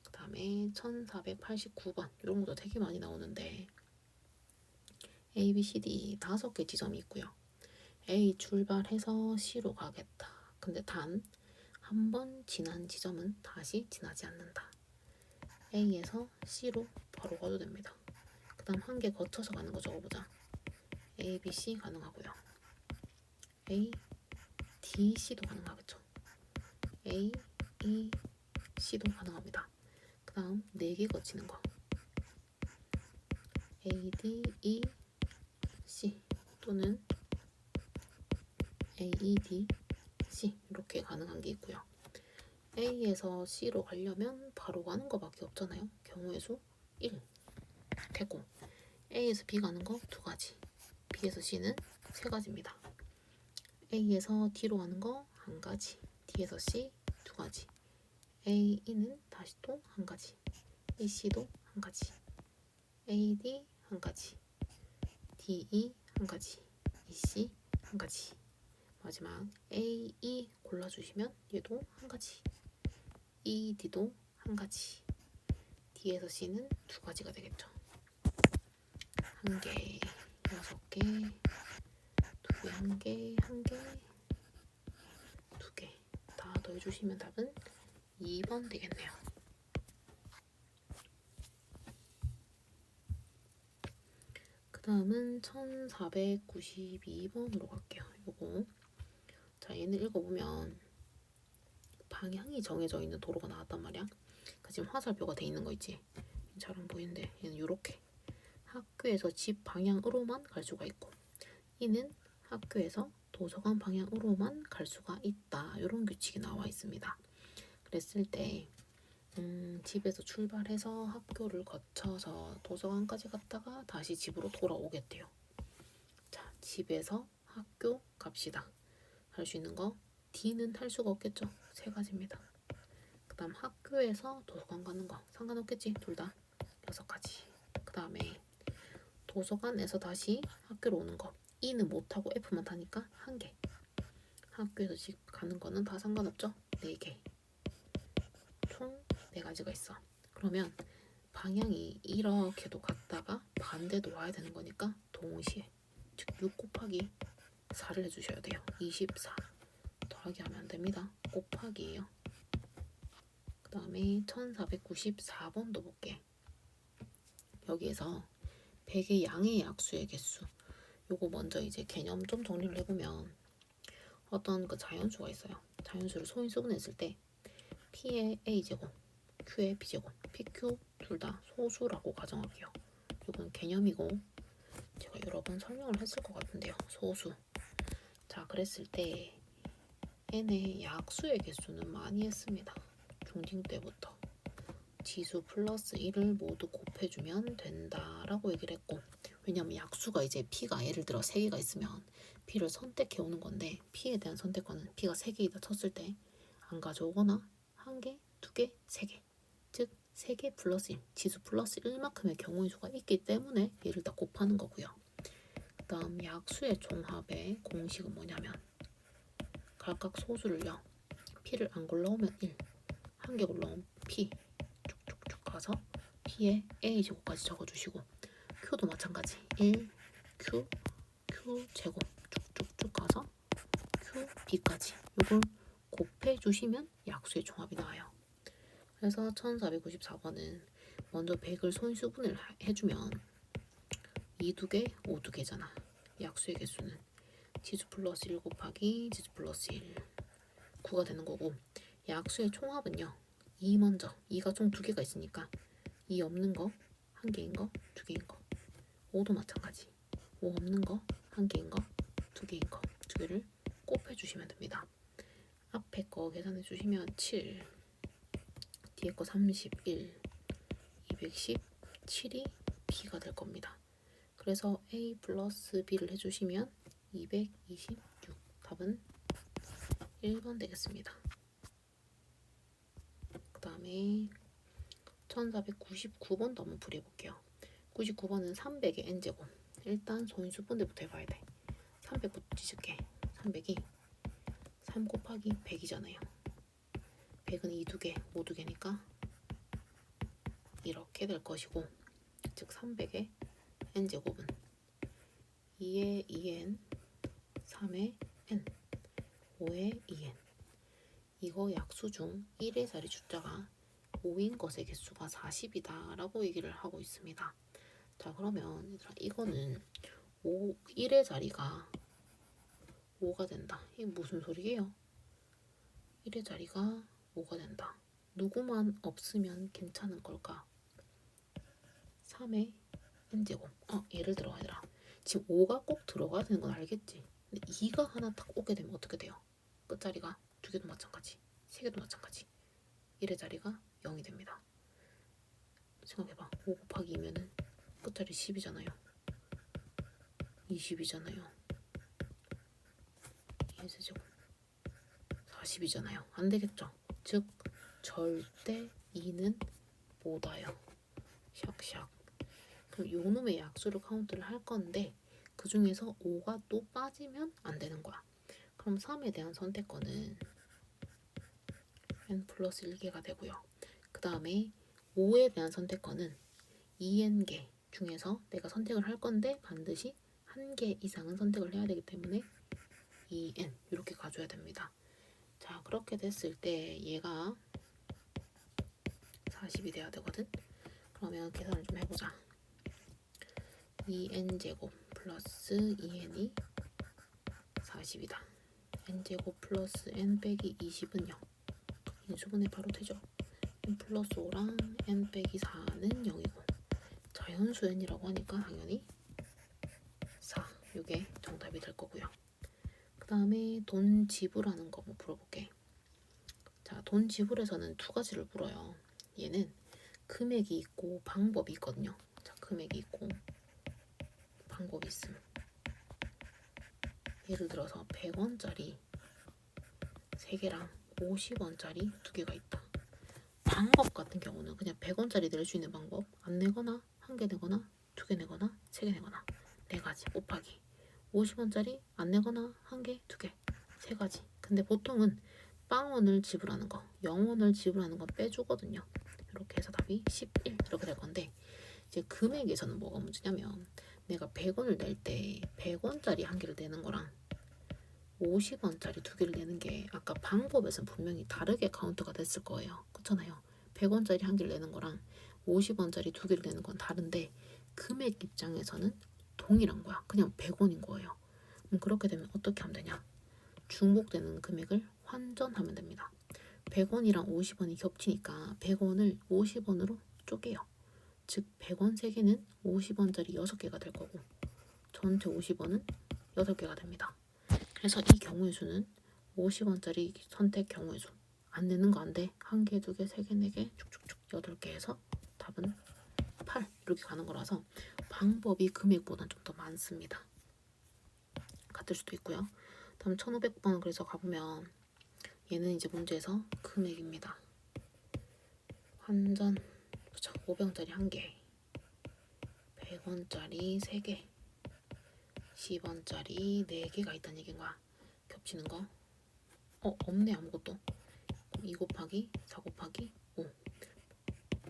그 다음에 1489번 이런 것도 되게 많이 나오는데 A, B, C, D 5개 지점이 있고요. A 출발해서 C로 가겠다. 근데 단 한 번 지난 지점은 다시 지나지 않는다. A에서 C로 바로 가도 됩니다. 그 다음 한 개 거쳐서 가는 거 적어보자. A, B, C 가능하고요. A, D, C도 가능하겠죠. A, E, C도 가능합니다. 그 다음 4개 거치는 거. A, D, E, C 또는 A, E, D, C 이렇게 가능한 게 있고요. A에서 C로 가려면 바로 가는 거밖에 없잖아요. 경우의 수 1 되고 A에서 B 가는 거 2가지, B에서 C는 3가지입니다. A에서 D로 가는 거 1가지, D에서 C 2가지, A, E는 다시 또 1가지, E, C도 1가지, A, D 1가지, D, E 1가지, E, C 1가지. 마지막 A, E 골라주시면 얘도 1가지, E, D도 1가지, D에서 C는 2가지가 되겠죠. 1개, 6개, 2개, 1개, 1개, 2개 다 더해주시면 답은 2번 되겠네요. 그 다음은 1492번으로 갈게요. 요거 자 얘는 읽어보면 방향이 정해져 있는 도로가 나왔단 말이야. 지금 화살표가 돼 있는 거 있지? 잘 안 보이는데 얘는 요렇게 학교에서 집 방향으로만 갈 수가 있고 이는 학교에서 도서관 방향으로만 갈 수가 있다. 이런 규칙이 나와 있습니다. 그랬을 때 집에서 출발해서 학교를 거쳐서 도서관까지 갔다가 다시 집으로 돌아오겠대요. 자, 집에서 학교 갑시다. 할 수 있는 거 D는 할 수가 없겠죠. 3가지입니다. 그 다음 학교에서 도서관 가는 거 상관없겠지. 둘 다 6가지. 그 다음에 도서관에서 다시 학교로 오는 거 E는 못하고 F만 타니까 1개. 학교에서 집 가는 거는 다 상관없죠. 4개. 총 4가지가 있어. 그러면 방향이 이렇게도 갔다가 반대도 와야 되는 거니까 동시에 즉 6 곱하기 4를 해주셔야 돼요. 24 더하기 하면 안 됩니다. 곱하기예요. 그 다음에 1494번도 볼게. 여기에서 100의 양의 약수의 개수 요거 먼저 이제 개념 좀 정리를 해보면 어떤 그 자연수가 있어요. 자연수를 소인수분했을 때 P의 A제곱, Q의 B제곱, PQ 둘 다 소수라고 가정할게요. 이건 개념이고 제가 여러 번 설명을 했을 것 같은데요. 소수. 자, 그랬을 때 n의 약수의 개수는 많이 했습니다. 중딩 때부터. 지수 플러스 1을 모두 곱해주면 된다라고 얘기를 했고 왜냐면 약수가 이제 P가 예를 들어 3개가 있으면 P를 선택해 오는 건데 P에 대한 선택권은 P가 3개이다 쳤을 때 안 가져오거나 1개, 2개, 3개 즉 3개 플러스 1, 지수 플러스 1만큼의 경우의 수가 있기 때문에 얘를 다 곱하는 거고요. 그 다음 약수의 종합의 공식은 뭐냐면 각각 소수를요. P를 안 골라오면 1, 1개 골라오면 P 쭉쭉쭉 가서 P에 A제곱까지 적어주시고 Q도 마찬가지 1, Q, Q제곱 쭉쭉쭉 가서 Q, B까지 이걸 곱해주시면 약수 약수의 종합이 나와요. 그래서 1494번은 먼저 100을 소인수분을 해주면 2 두 개, 5 두 개잖아. 약수의 개수는 지수 플러스 1 곱하기 지수 플러스 1 9가 되는 거고, 약수의 총합은요 2 먼저, 2가 총 2개가 있으니까 2 없는 거 1개인 거 2개인 거, 5도 마찬가지 5 없는 거 1개인 거 2개인 거 2개를 곱해주시면 됩니다. 앞에 거 계산해 주시면 7, 뒤에 거 31, 210, 7이 B가 될 겁니다. 그래서 A 플러스 B를 해주시면 226, 답은 1번 되겠습니다. 그 다음에 1499번도 한번 풀이해볼게요. 99번은 300의 n제곱. 일단 소인수분대부터 해봐야 돼. 300부터 찢을게. 300이 3 곱하기 100이잖아요. 100은 2 두 개, 5 두 개니까 이렇게 될 것이고, 즉 300의 n제곱은 2의 2n, 3의 n, 5의 2n. 이거 약수 중 1의 자리 숫자가 5인 것의 개수가 40이다 라고 얘기를 하고 있습니다. 자, 그러면 얘들아, 이거는 1의 자리가 5가 된다. 이게 무슨 소리예요? 1의 자리가 5가 된다. 누구만 없으면 괜찮은 걸까? 3의 n제곱. 예를 들어 얘들아, 지금 5가 꼭 들어가야 되는 건 알겠지? 근데 2가 하나 딱 오게 되면 어떻게 돼요? 끝자리가 2개도 마찬가지, 3개도 마찬가지. 1의 자리가 0이 됩니다. 생각해봐. 5 곱하기 2면은 끝자리 10이잖아요. 20이잖아요. 2의 세제곱 40이잖아요. 안 되겠죠? 즉 절대 2는 못 와요. 샥샥. 그럼 요 놈의 약수를 카운트를 할 건데 그 중에서 5가 또 빠지면 안 되는 거야. 그럼 3에 대한 선택권은 n 플러스 1개가 되고요. 그 다음에 5에 대한 선택권은 2n개 중에서 내가 선택을 할 건데 반드시 1개 이상은 선택을 해야 되기 때문에 2n 이렇게 가져야 됩니다. 자, 그렇게 됐을 때 얘가 40이 돼야 되거든. 그러면 계산을 좀 해보자. 2n제곱 플러스 2n이 40이다. n제곱 플러스 n 빼기 20은 0. 인수분해 바로 되죠. n 플러스 5랑 n 빼기 4는 0이고 자연수 n이라고 하니까 당연히 4. 이게 정답이 될 거고요. 그 다음에 돈 지불하는 거 뭐 풀어볼게. 자, 돈 지불에서는 두 가지를 물어요. 얘는 금액이 있고 방법이 있거든요. 자, 금액이 있고 방법이 있음. 예를 들어서 100원짜리 3개랑 50원짜리 2개가 있다. 방법 같은 경우는 그냥 100원짜리 낼 수 있는 방법, 안 내거나 1개 내거나 2개 내거나 3개 내거나 4가지 곱하기 50원짜리 안 내거나 1개, 2개, 3가지. 근데 보통은 빵원을 지불하는 거, 0원을 지불하는 건 빼주거든요. 이렇게 해서 답이 11 이렇게 될 건데, 이제 금액에서는 뭐가 문제냐면 내가 100원을 낼 때 100원짜리 1개를 내는 거랑 50원짜리 2개를 내는 게 아까 방법에서는 분명히 다르게 카운트가 됐을 거예요. 그렇잖아요. 100원짜리 1개를 내는 거랑 50원짜리 2개를 내는 건 다른데 금액 입장에서는 동일한 거야. 그냥 100원인 거예요. 그렇게 되면 어떻게 하면 되냐? 중복되는 금액을 환전하면 됩니다. 100원이랑 50원이 겹치니까 100원을 50원으로 쪼개요. 즉 100원 3개는 50원짜리 6개가 될 거고 전체 50원은 8개가 됩니다. 그래서 이 경우의 수는 50원짜리 선택 경우의 수. 안 내는 거 안 돼. 1개, 2개, 3개, 4개 쭉쭉쭉 8개 해서 답은 8 이렇게 가는 거라서 방법이 금액보다는 좀 더 많습니다. 같을 수도 있고요. 다음 1500번 그래서 가보면 얘는 이제 문제에서 금액입니다. 환전 그쵸. 500원짜리 1개 100원짜리 3개 10원짜리 4개가 있다는 얘기인 거야. 겹치는 거 없네 아무것도. 2 곱하기 4 곱하기 5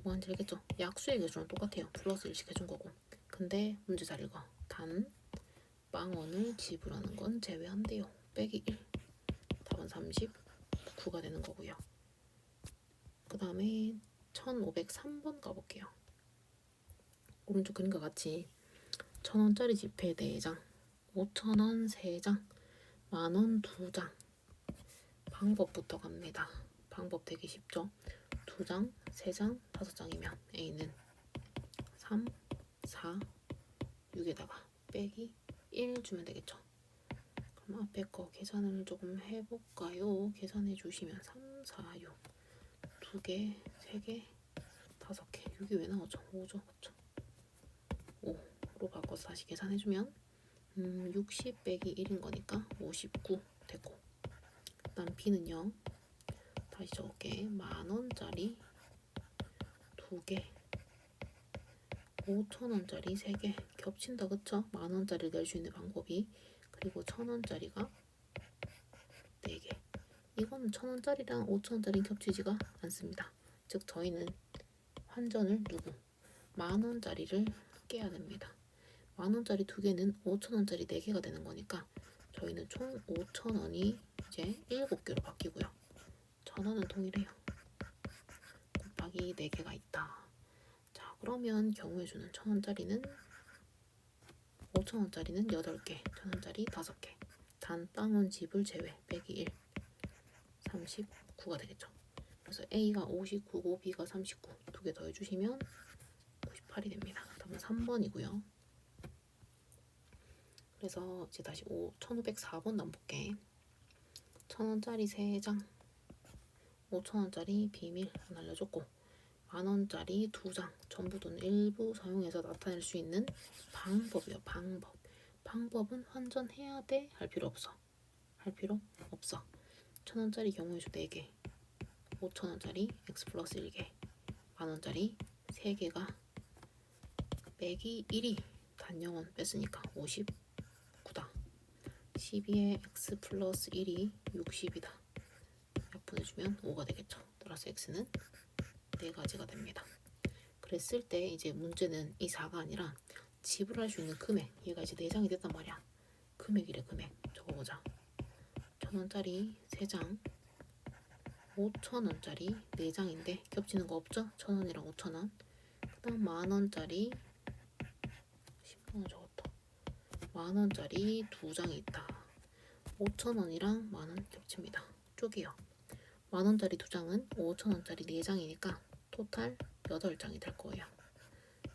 뭐하는지 알겠죠? 약수의 개수랑 똑같아요. 플러스 1씩 해준 거고. 근데 문제 잘 읽어. 단 빵원을 지불하는 건 제외한대요. 빼기 1 답은 39가 되는 거고요. 그 다음에 1503번 가볼게요. 오른쪽 그림과 같이 1000원짜리 지폐 4장, 5000원 3장, 만원 2장. 방법부터 갑니다. 방법 되게 쉽죠? 2장, 3장, 5장이면 A는 3, 4, 6에다가 빼기 1 주면 되겠죠. 그럼 앞에 거 계산을 조금 해볼까요? 계산해 주시면 3, 4, 6 2개, 3개, 5개. 6이 왜 나오죠? 5죠. 그쵸? 5로 바꿔서 다시 계산해주면 60 빼기 1인 거니까 59 되고, 그 다음 B는요. 다시 적을게. 만원짜리 2개, 5천원짜리 3개. 겹친다 그쵸? 만원짜리를 낼 수 있는 방법이. 그리고 1000원짜리가 4개. 이거는 1000원짜리랑 5천원짜리 겹치지가 않습니다. 즉 저희는 환전을 누구? 만원짜리를 깨야 됩니다. 만원짜리 2개는 5천원짜리 4개가 되는 거니까 저희는 총 5천원이 이제 7개로 바뀌고요. 전원은 동일해요. 곱하기 4개가 있다. 자, 그러면 경우의 수는 1000원짜리는 5천원짜리는 8개, 1000원짜리 5개. 단 땅은 집을 제외 빼기 1, 39가 되겠죠. 그래서 A가 59고 B가 39. 2개 더해주시면 98이 됩니다. 답은 3번이고요. 그래서 이제 다시 1504번 난 볼게. 1000원짜리 3장, 5천원짜리 비밀 안 알려줬고, 만원짜리 2장. 전부 돈 일부 사용해서 나타낼 수 있는 방법이요. 방법은 환전해야 돼? 할 필요 없어. 할 필요 없어. 1000원짜리 경우의 수 4개, 5천원짜리 X 플러스 1개, 만원짜리 3개가 빼기 1이 단영원 뺐으니까 59다. 12에 X 플러스 1이 60이다. 약분해주면 5가 되겠죠. 따라서 X는 4가지가 됩니다. 그랬을 때 이제 문제는 이 4가 아니라 지불할 수 있는 금액. 얘가 이제 4장이 됐단 말이야. 금액이래. 금액 적어보자. 1000원짜리 3장, 5천원짜리 4장인데 겹치는 거 없죠? 1000원이랑 5천원. 그 다음 만원짜리 10만원 적었다. 만원짜리 2장이 있다. 5천원이랑 만원 겹칩니다. 쪽이요. 만원짜리 2장은 5천원짜리 4장이니까 토탈 8장이 될 거예요.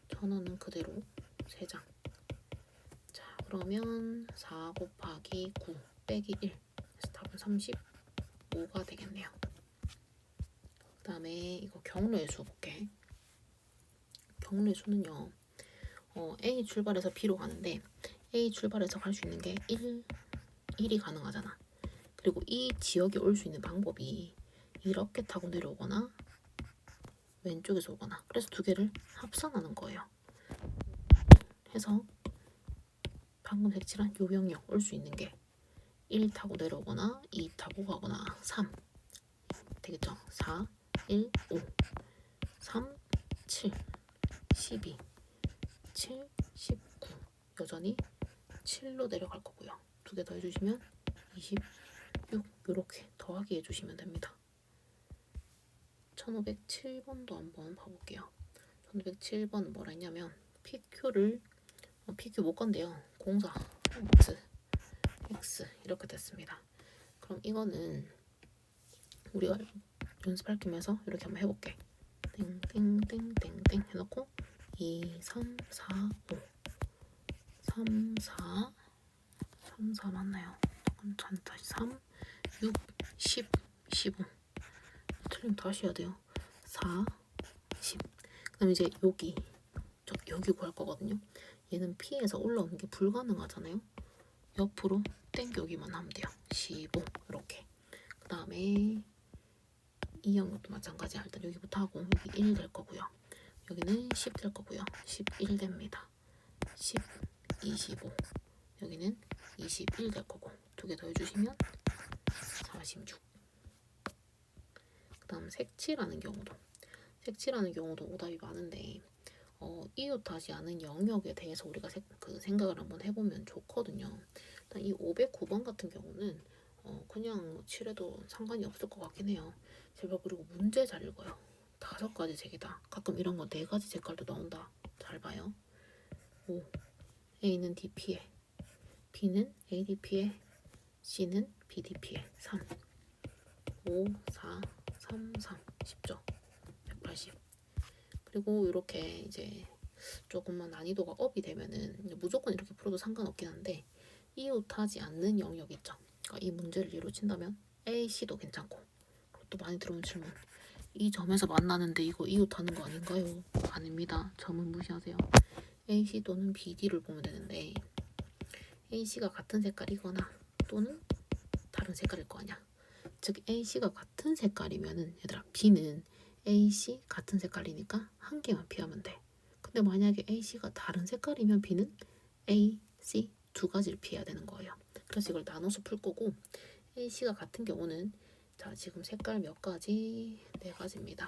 1000원은 그대로 3장. 자, 그러면 4 곱하기 9 빼기 1. 그래서 답은 35가 되겠네요. 그 다음에 이거 경로의 수 볼게. 경로의 수는요. A 출발해서 B로 가는데 A 출발해서 갈 수 있는 게 1이 가능하잖아. 그리고 이 지역에 올 수 있는 방법이 이렇게 타고 내려오거나 왼쪽에서 오거나. 그래서 2개를 합산하는 거예요. 해서 방금 색칠한 요 영역 올 수 있는 게 1 타고 내려오거나 2 타고 가거나 3 되겠죠. 4, 1, 5, 3, 7, 12, 7, 19. 여전히 7로 내려갈 거고요. 2개 더 해주시면 26. 이렇게 더하기 해주시면 됩니다. 1507번도 한번 봐볼게요. 1507번은 뭐라 했냐면 PQ를 PQ 못 건데요. 공사 X 이렇게 됐습니다. 그럼 이거는 우리가 연습할 겸해서 이렇게 한번 해볼게. 땡땡땡땡땡 해놓고 2, 3, 4, 5 3, 4 3, 4 맞나요? 잠깐 다시 3, 6, 10, 15 틀리면 다시 해야 돼요. 4, 10. 그 다음에 이제 여기 구할 거거든요. 얘는 P에서 올라오는 게 불가능하잖아요. 옆으로 땡겨오기만 하면 돼요. 15 이렇게. 그 다음에 이 영역도 마찬가지야. 일단 여기부터 하고 여기 1 될 거고요. 여기는 10 될 거고요. 11 됩니다. 10, 25. 여기는 21 될 거고 2개 더 해주시면 46. 그 다음 색칠하는 경우도 오답이 많은데 이웃하지 않은 영역에 대해서 우리가 생각을 한번 해보면 좋거든요. 일단 이 509번 같은 경우는 그냥 칠해도 상관이 없을 것 같긴 해요. 제발 그리고 문제 잘 읽어요. 5가지 색이다. 가끔 이런 거 4가지 색깔도 나온다. 잘 봐요. 5. A는 DP에, B는 ADP에, C는 BDP에. 3. 5, 4, 3, 3. 쉽죠? 180. 그리고 이렇게 이제 조금만 난이도가 업이 되면은 무조건 이렇게 풀어도 상관없긴 한데 이웃하지 않는 영역 있죠. 그러니까 이 문제를 예로 친다면 A, C도 괜찮고. 또 많이 들어오는 질문. 이 점에서 만나는데 이거 이웃하는 거 아닌가요? 아닙니다. 점은 무시하세요. AC 또는 BD를 보면 되는데 AC가 같은 색깔이거나 또는 다른 색깔일 거 아니야. 즉 AC가 같은 색깔이면은 얘들아 B는 AC 같은 색깔이니까 한 개만 피하면 돼. 근데 만약에 AC가 다른 색깔이면 B는 A, C 2가지를 피해야 되는 거예요. 그래서 이걸 나눠서 풀 거고 AC가 같은 경우는 자 지금 색깔 몇 가지? 4가지입니다.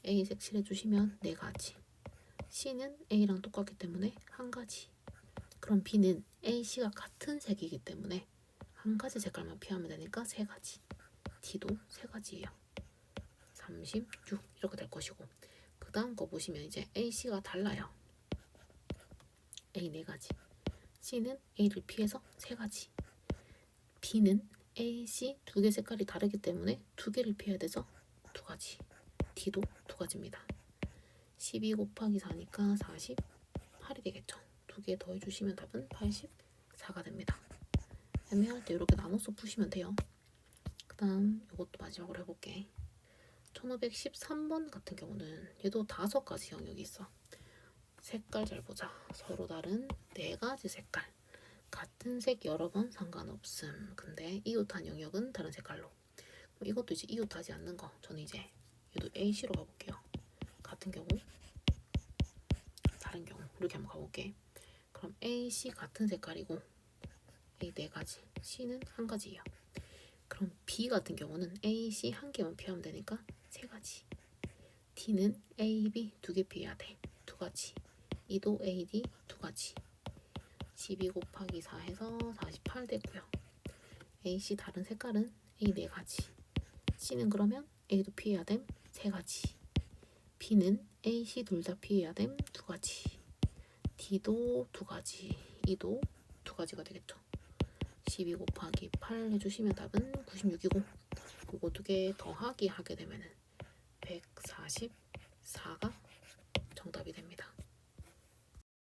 A 색 칠해주시면 4가지. C는 A랑 똑같기 때문에 1가지. 그럼 B는 A, C가 같은 색이기 때문에 1가지 색깔만 피하면 되니까 3가지. D도 3가지예요. 36 이렇게 될 것이고 그 다음 거 보시면 이제 A, C가 달라요. A 4가지. C는 A를 피해서 3가지. B는 A, C 2개 색깔이 다르기 때문에 2개를 피해야 되죠. 2가지. D도 2가지입니다. 12 곱하기 4니까 48이 되겠죠. 2개 더해주시면 답은 84가 됩니다. 애매할 때 이렇게 나눠서 푸시면 돼요. 그 다음 이것도 마지막으로 해볼게. 1513번 같은 경우는 얘도 5가지 영역이 있어. 색깔 잘 보자. 서로 다른 4가지 색깔. 같은 색 여러 번 상관없음. 근데 이웃한 영역은 다른 색깔로. 이것도 이제 이웃하지 않는 거. 저는 이제 얘도 AC로 가볼게요. 같은 경우, 다른 경우 이렇게 한번 가볼게. 그럼 AC 같은 색깔이고 A 4가지, C는 1가지예요. 그럼 B 같은 경우는 A, C 한 개만 피하면 되니까 3가지. D는 A, B 2개 피해야 돼. 2가지. E도 A, D 2가지. 12 곱하기 4 해서 48 되고요. A, C 다른 색깔은 A 4가지. C는 그러면 A도 피해야 됨 3가지. B는 A, C 둘 다 피해야 됨 2가지. D도 2가지. E도 2가지가 되겠죠. 12 곱하기 8 해주시면 답은 96이고 이거 2개 더하기 하게 되면은 144가 정답이 됩니다.